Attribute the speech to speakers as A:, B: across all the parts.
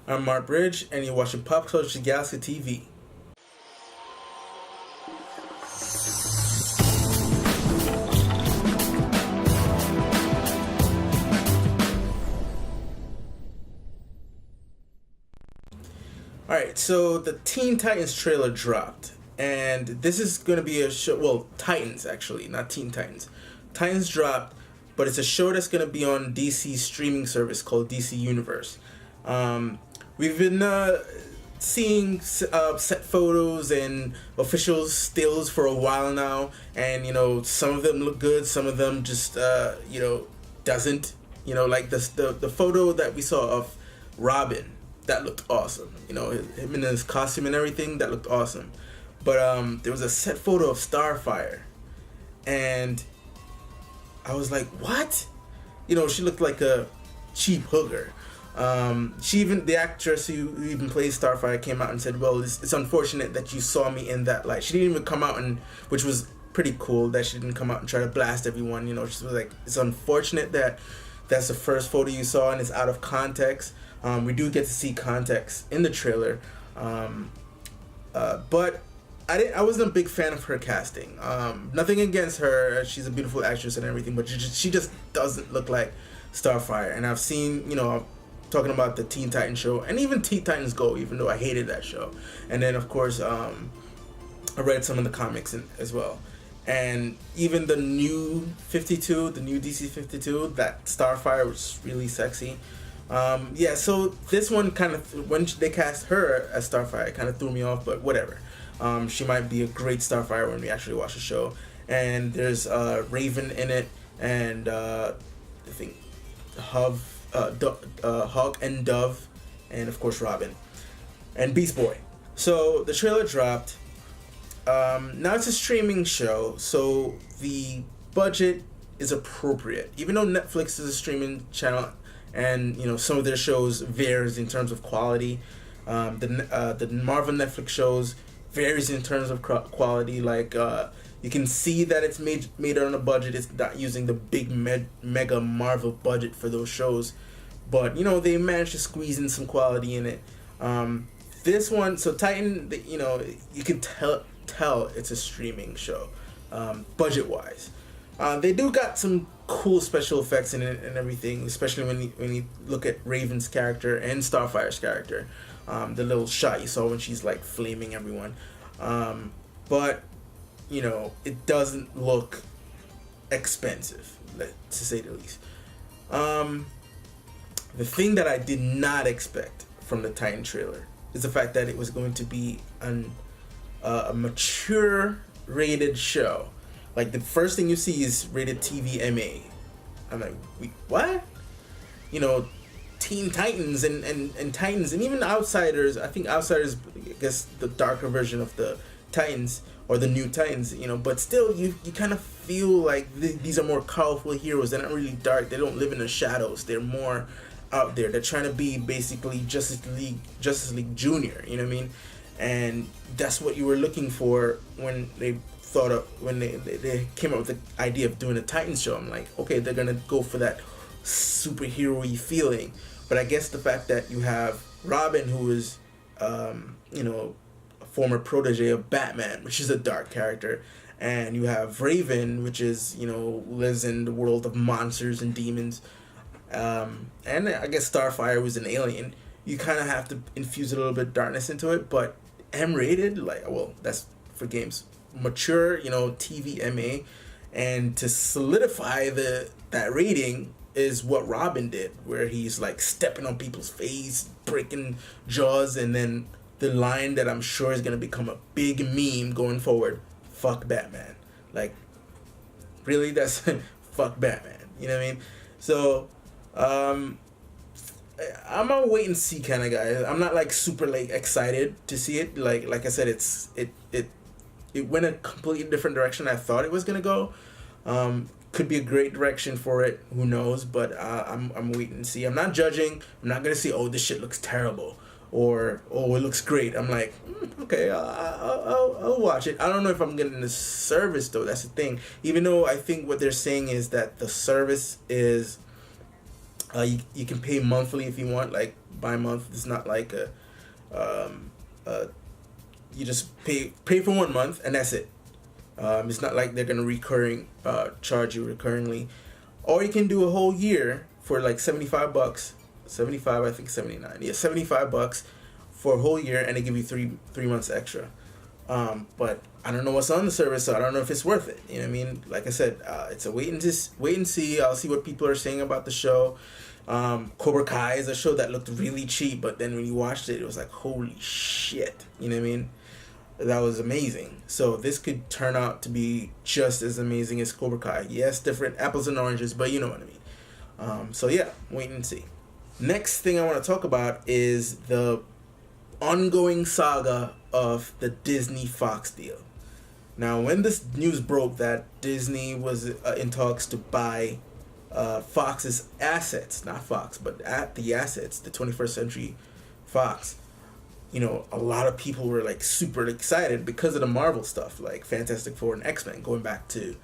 A: I'm Mark Bridge, and you're watching PopCulture Galaxy TV. Alright, so the Teen Titans trailer dropped, and this is going to be a show, well, Titans actually, not Teen Titans. Titans dropped, but it's a show that's going to be on DC's streaming service called DC Universe. We've been seeing set photos and official stills for a while now, and some of them look good, some of them just doesn't. Like the photo that we saw of Robin, that looked awesome. Him in his costume and everything, that looked awesome. But there was a set photo of Starfire, and I was like, what? She looked like a cheap hooker. The actress who even plays Starfire came out and said, well, it's unfortunate that you saw me in that light. She didn't even come out, which was pretty cool that she didn't come out and try to blast everyone. She was like, it's unfortunate that that's the first photo you saw and it's out of context. We do get to see context in the trailer, but I wasn't a big fan of her casting. Nothing against her; she's a beautiful actress and everything, but she just doesn't look like Starfire. And I've seen, talking about the Teen Titans show, and even Teen Titans Go, even though I hated that show. And then, of course, I read some of the comics as well. And even the new 52, the new DC 52, that Starfire was really sexy. So this one kind of, when they cast her as Starfire, it kind of threw me off, but whatever. She might be a great Starfire when we actually watch the show. And there's Raven in it, and I think Hawk and Dove, and of course Robin, and Beast Boy. So the trailer dropped. Now it's a streaming show, so the budget is appropriate. Even though Netflix is a streaming channel, and some of their shows varies in terms of quality. The Marvel Netflix shows varies in terms of quality. Like you can see that it's made on a budget. It's not using the big mega Marvel budget for those shows, but they managed to squeeze in some quality in it. This one, so Titan, you can tell it's a streaming show, budget wise. They do got some cool special effects in it and everything, especially when you look at Raven's character and Starfire's character. The little shot you saw when she's like flaming everyone. But it doesn't look expensive, to say the least. The thing that I did not expect from the Titan trailer is the fact that it was going to be a mature rated show. Like, the first thing you see is rated TV MA. I'm like, wait, what? Teen Titans and Titans, and even Outsiders. I think Outsiders, I guess, the darker version of the Titans, or the new Titans, but still, you kind of feel like these are more colorful heroes. They're not really dark. They don't live in the shadows. They're more out there. They're trying to be basically Justice League Junior, you know what I mean? And that's what you were looking for when they they came up with the idea of doing a Titans show. I'm like, okay, they're gonna go for that superhero-y feeling. But I guess the fact that you have Robin, who is a former protege of Batman, which is a dark character, and you have Raven, which is lives in the world of monsters and demons, and I guess Starfire was an alien. You kind of have to infuse a little bit of darkness into it, but M-rated, that's for games. Mature, TV MA, and to solidify that rating is what Robin did, where he's like stepping on people's face, breaking jaws, and then the line that I'm sure is gonna become a big meme going forward: "Fuck Batman." Like, really, that's fuck Batman. You know what I mean? So, I'm a wait and see kind of guy. I'm not like super excited to see it. Like I said, it went a completely different direction I thought it was gonna go. Could be a great direction for it. Who knows? But I'm waiting to see. I'm not judging. I'm not gonna say, oh, this shit looks terrible, or oh, it looks great. I'm like, okay, I'll watch it. I don't know if I'm getting the service though. That's the thing. Even though I think what they're saying is that the service is You can pay monthly if you want, like by month. It's not like um, uh, you just pay for 1 month and that's it. It's not like they're gonna charge you recurringly, or you can do a whole year for like $75. 75, I think 79. Yeah, $75 for a whole year, and they give you three months extra. But I don't know what's on the service, so I don't know if it's worth it. You know what I mean? Like I said, it's a wait and see. I'll see what people are saying about the show. Cobra Kai is a show that looked really cheap, but then when you watched it, it was like, holy shit. You know what I mean? That was amazing. So this could turn out to be just as amazing as Cobra Kai. Yes, different apples and oranges, but you know what I mean. So yeah, wait and see. Next thing I want to talk about is the ongoing saga of the Disney Fox deal. Now, when this news broke that Disney was in talks to buy Fox's assets, not Fox, but at the assets, the 21st Century Fox, you know, a lot of people were like super excited because of the Marvel stuff, like Fantastic Four and X-Men, going back to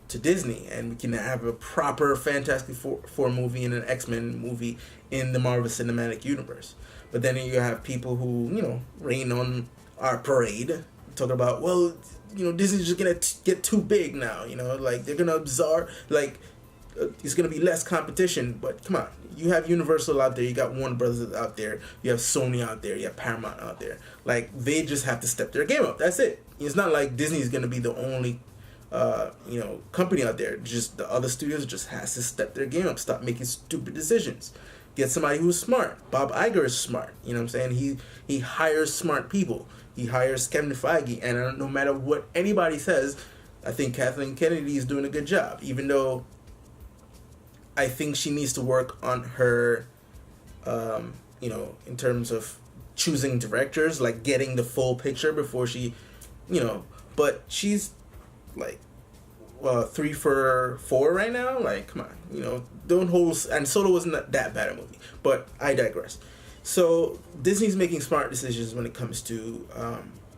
A: Disney, and we can have a proper Fantastic Four movie and an X-Men movie in the Marvel Cinematic Universe. But then you have people who, you know, rain on our parade, talking about, well, you know, Disney's just gonna get too big now, you know, like they're gonna absorb, like it's gonna be less competition. But come on, you have Universal out there, you got Warner Brothers out there, you have Sony out there, you have Paramount out there. Like, they just have to step their game up. That's it. It's not like Disney's gonna be the only you know, company out there. Just the other studios just has to step their game up, stop making stupid decisions, get somebody who's smart. Bob Iger is smart, you know what I'm saying? He hires smart people. He hires Kevin Feige, and no matter what anybody says, I think Kathleen Kennedy is doing a good job, even though I think she needs to work on her you know, in terms of choosing directors, like getting the full picture before she, you know, but she's like 3 for 4 right now. Like, come on, you know, don't hold. And Solo wasn't that bad a movie, but I digress. So Disney's making smart decisions when it comes to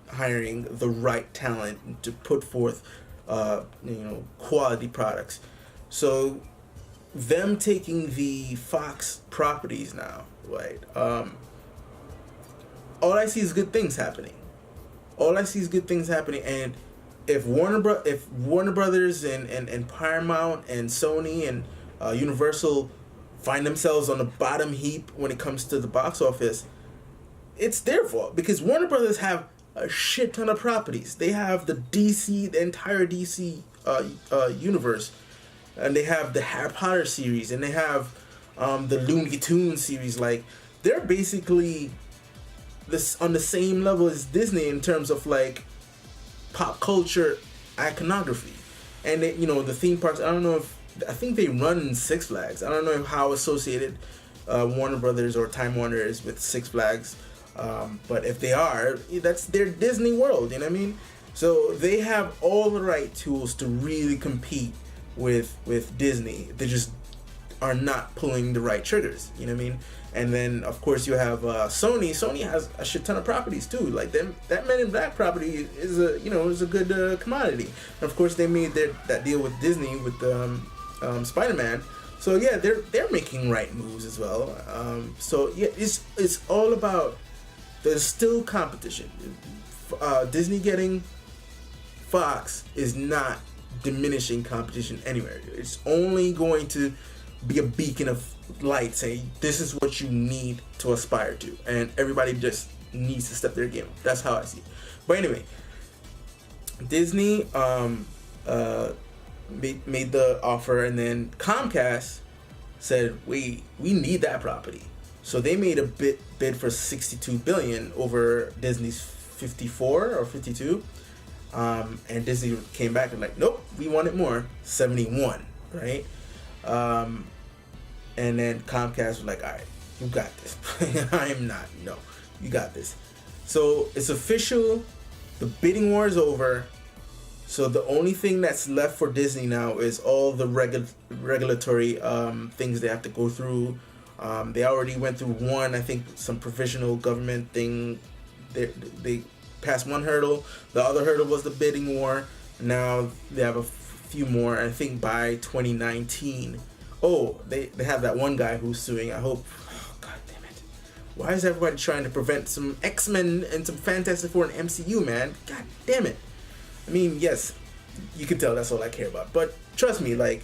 A: hiring the right talent to put forth you know, quality products. So them taking the Fox properties now, right? All I see is good things happening. And if Warner Brothers and Paramount and Sony and Universal find themselves on the bottom heap when it comes to the box office, it's their fault, because Warner Brothers have a shit ton of properties. They have the entire DC universe, and they have the Harry Potter series, and they have the Looney Tunes series. Like, they're basically this on the same level as Disney in terms of like pop culture iconography. And they, you know, the theme parks, I think they run Six Flags. I don't know how associated Warner Brothers or Time Warner is with Six Flags, but if they are, that's their Disney World, you know what I mean? So they have all the right tools to really compete with Disney. They just are not pulling the right triggers, you know what I mean? And then of course you have Sony. Sony has a shit ton of properties too. Like that Men in Black property is a good commodity. And of course they made that deal with Disney with Spider-Man. So yeah, they're making right moves as well. So yeah, it's all about, there's still competition. Disney getting Fox is not diminishing competition anywhere. It's only going to be a beacon of light saying this is what you need to aspire to, and everybody just needs to step their game up. That's how I see it. But anyway, Disney made the offer, and then Comcast said we need that property, so they made a bid for $62 billion over Disney's 54 or 52, and Disney came back and like, nope, we wanted more, 71, right? And then Comcast was like, all right, you got this. I'm not. No, you got this. So it's official. The bidding war is over. So the only thing that's left for Disney now is all the regulatory things they have to go through. They already went through one, I think, some provisional government thing. They passed one hurdle. The other hurdle was the bidding war. Now they have a few more. I think by 2019, Oh, they have that one guy who's suing. I hope. Oh, God damn it! Why is everybody trying to prevent some X-Men and some Fantastic Four and MCU, man? God damn it! I mean, yes, you can tell that's all I care about. But trust me, like,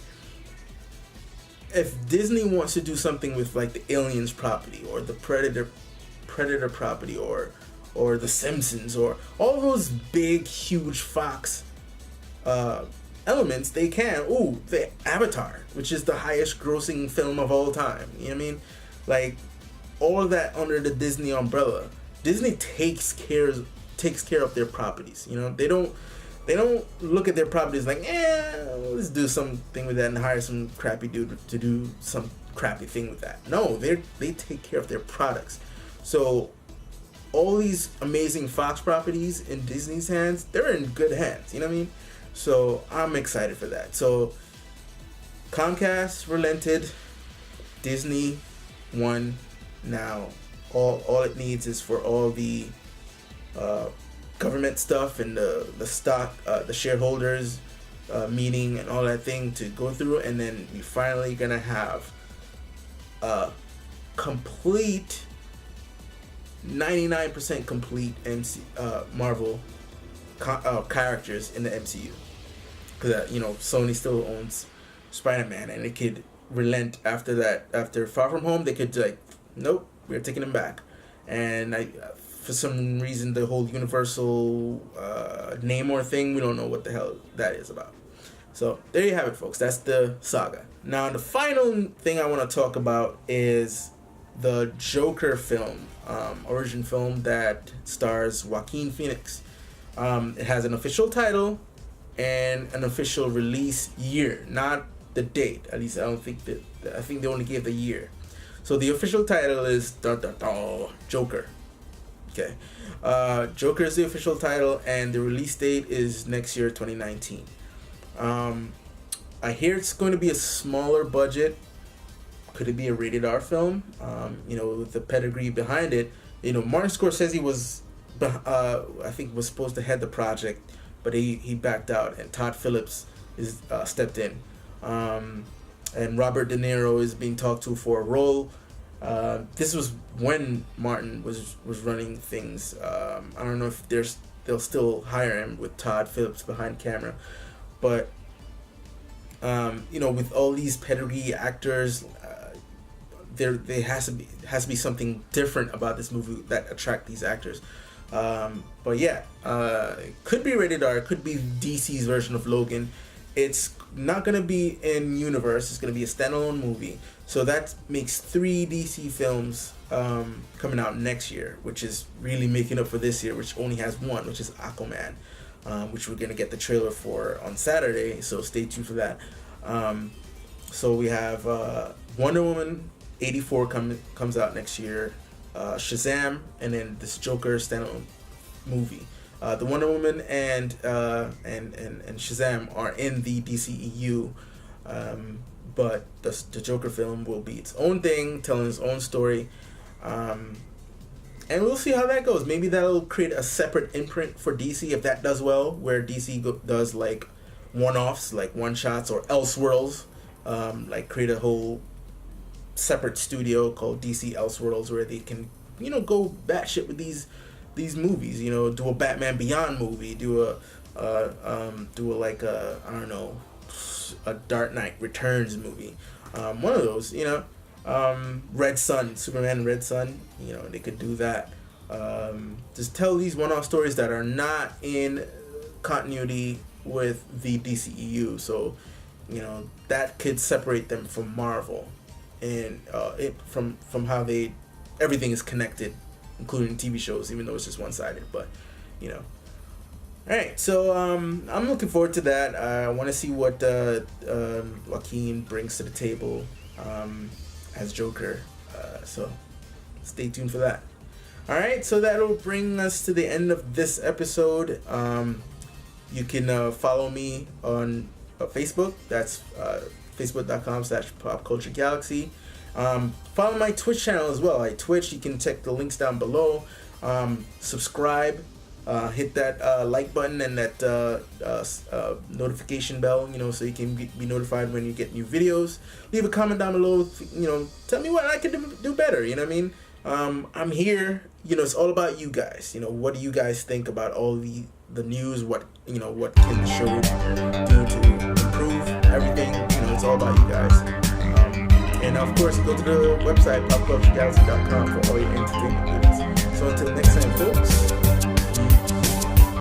A: if Disney wants to do something with like the Aliens property or the Predator property or the Simpsons or all those big, huge Fox elements, they can. Ooh, the Avatar, which is the highest grossing film of all time. You know what I mean? Like, all of that under the Disney umbrella. Disney takes care of their properties. You know, they don't look at their properties like, let's do something with that and hire some crappy dude to do some crappy thing with that. No, they take care of their products. So all these amazing Fox properties in Disney's hands, they're in good hands. You know what I mean? So I'm excited for that. So Comcast relented, Disney won. Now all it needs is for all the government stuff and the stock, the shareholders meeting and all that thing to go through, and then we finally gonna have a complete 99% complete Marvel characters in the MCU, because Sony still owns Spider-Man, and it could relent after that. After Far From Home, they could like, nope, we're taking him back. And for some reason, the whole Universal Namor thing, we don't know what the hell that is about. So there you have it, folks. That's the saga. Now, the final thing I want to talk about is the Joker film, origin film that stars Joaquin Phoenix. It has an official title and an official release year, not the date. At least I don't think that. I think they only gave the year. So the official title is Joker. Okay, Joker is the official title, and the release date is next year, 2019. I hear it's going to be a smaller budget. Could it be a rated R film? With the pedigree behind it. Martin Scorsese was, I think, was supposed to head the project, but he backed out, and Todd Phillips is stepped in. And Robert De Niro is being talked to for a role. This was when Martin was running things. I don't know if they'll still hire him with Todd Phillips behind camera, but with all these pedigree actors, there has to be something different about this movie that attract these actors. But yeah, it could be rated R. It could be DC's version of Logan. It's not going to be in universe. It's going to be a standalone movie. So that makes 3 DC films coming out next year, which is really making up for this year, which only has one, which is Aquaman, which we're going to get the trailer for on Saturday. So stay tuned for that. So we have Wonder Woman 84 comes out next year, Shazam, and then this Joker standalone movie. The Wonder Woman and Shazam are in the DCEU, but the Joker film will be its own thing, telling its own story, and we'll see how that goes. Maybe that'll create a separate imprint for DC if that does well, where DC does like one-offs, like one-shots or Elseworlds, like create a whole separate studio called DC Elseworlds where they can go batshit with these movies, do a Batman Beyond movie, do a Dark Knight Returns movie, one of those, Red Sun, Superman Red Sun, they could do that. Just tell these one-off stories that are not in continuity with the DCEU, so that could separate them from Marvel, and from how everything is connected, including TV shows, even though it's just one-sided. But alright, so I'm looking forward to that. I want to see what Joaquin brings to the table as Joker, so stay tuned for that. Alright, so that'll bring us to the end of this episode. You can follow me on Facebook. That's facebook.com/PopCultureGalaxy. Follow my Twitch channel as well. I Twitch. You can check the links down below. Subscribe Hit that like button and that notification bell, so you can be notified when you get new videos. Leave a comment down below, tell me what I can do better, you know what I mean? I'm here, it's all about you guys. What do you guys think about all the news? What can the show do to improve everything? It's all about you guys. And of course, go to the website, popculturegalaxy.com, for all your entertainment needs. So until next time, folks.